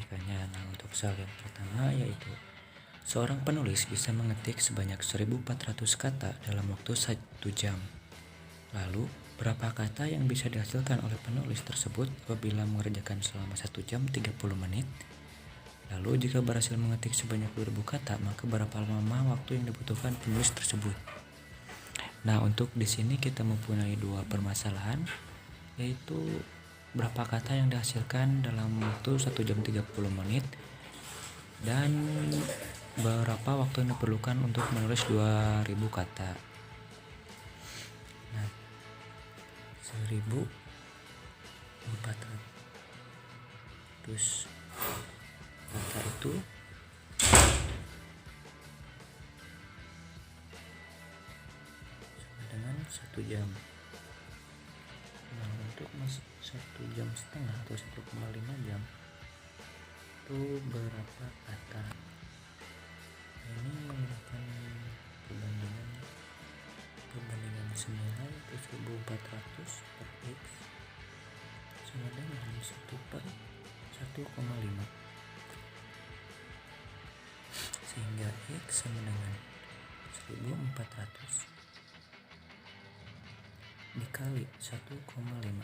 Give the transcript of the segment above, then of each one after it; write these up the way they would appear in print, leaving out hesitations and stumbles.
kebalikannya. Nah, untuk soal yang pertama yaitu seorang penulis bisa mengetik sebanyak 1400 kata dalam waktu 1 jam. Lalu, berapa kata yang bisa dihasilkan oleh penulis tersebut apabila mengerjakan selama 1 jam 30 menit? Lalu, jika berhasil mengetik sebanyak 2000 kata, maka berapa lama waktu yang dibutuhkan penulis tersebut? Nah, untuk di sini kita mempunyai dua permasalahan, yaitu berapa kata yang dihasilkan dalam waktu 1 jam 30 menit dan berapa waktu yang diperlukan untuk menulis 2000 kata. Nah, 1400 kata itu sama dengan 1 jam. Nah, untuk 1,5 jam atau 1,5 jam itu berapa kata? Ini menggunakan perbandingan senilai itu 1400 per X sama dengan 1 per 1,5, sehingga X sama dengan 1400 dikali 1,5.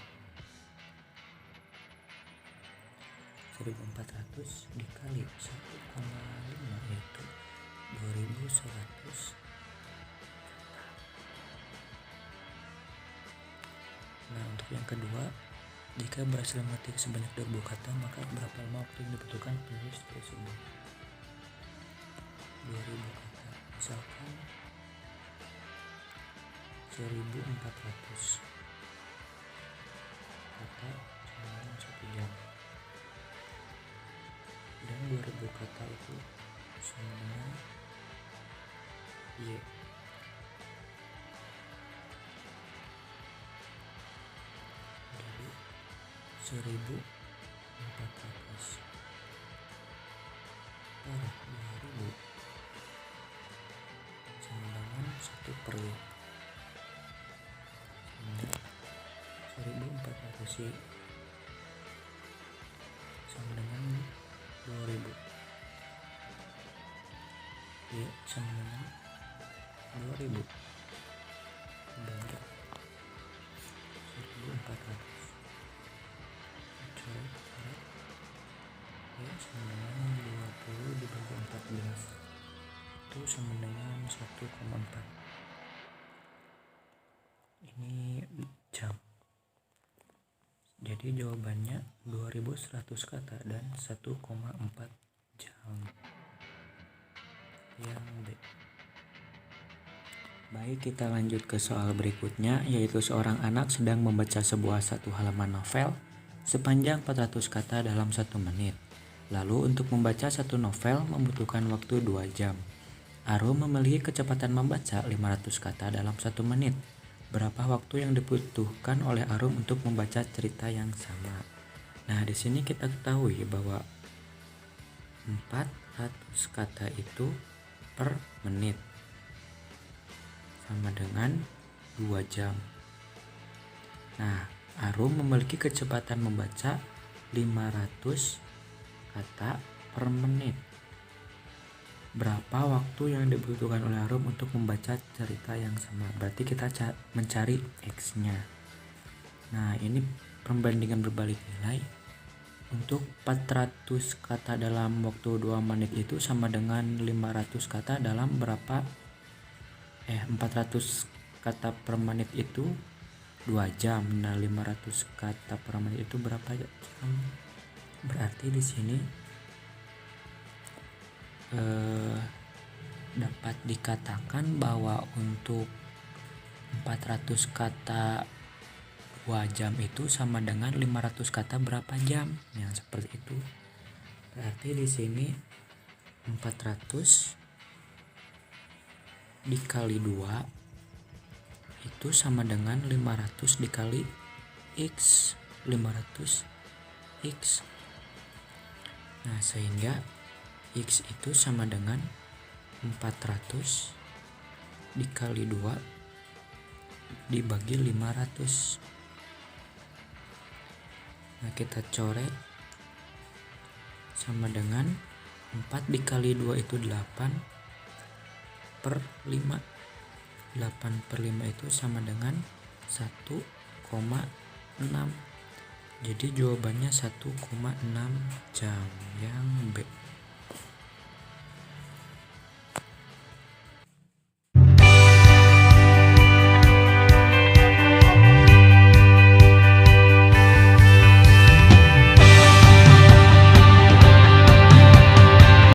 1400 dikali 1,5 yaitu 2100. Nah, untuk yang kedua, jika berhasil mengetik sebanyak 2000 kata, maka berapa lama waktu yang dibutuhkan penulis tersebut? 2000 kata, misalkan 1400 kata sama 1 jam, dan 2000 kata itu sama dengan Y. Dari 1400 per 2000 sama dengan 1 per Y. Sehingga 1400 Y sama dengan 2000. Y sama dengan 2000 dibagi 1400. Coret. Y sama dengan 20 dibagi 14. Itu sama dengan 1,4. Ini jam. Jadi jawabannya 2100 kata dan 1,4 jam. Yang B. Baik, kita lanjut ke soal berikutnya, yaitu seorang anak sedang membaca sebuah satu halaman novel sepanjang 400 kata dalam 1 menit. Lalu untuk membaca satu novel membutuhkan waktu 2 jam. Arum memiliki kecepatan membaca 500 kata dalam 1 menit. Berapa waktu yang dibutuhkan oleh Arum untuk membaca cerita yang sama? Nah, di sini kita ketahui bahwa 400 kata itu per menit sama dengan 2 jam. Nah, Arum memiliki kecepatan membaca 500 kata per menit. Berapa waktu yang dibutuhkan oleh Arum untuk membaca cerita yang sama? Berarti kita mencari X-nya. Nah, ini perbandingan berbalik nilai. Untuk 400 kata dalam waktu 2 menit itu sama dengan 500 kata dalam 400 kata per menit itu 2 jam. Nah, 500 kata per menit itu berapa jam? Berarti di sini dapat dikatakan bahwa untuk 400 kata 2 jam itu sama dengan 500 kata berapa jam? Yang seperti itu. Berarti di sini 400 dikali 2 itu sama dengan 500 dikali X, 500 X. Nah, sehingga X itu sama dengan 400 dikali 2 dibagi 500. Nah, kita coret sama dengan 4 dikali 2 itu 8 per 5. 8 per 5 itu sama dengan 1,6. Jadi jawabannya 1,6 jam yang B.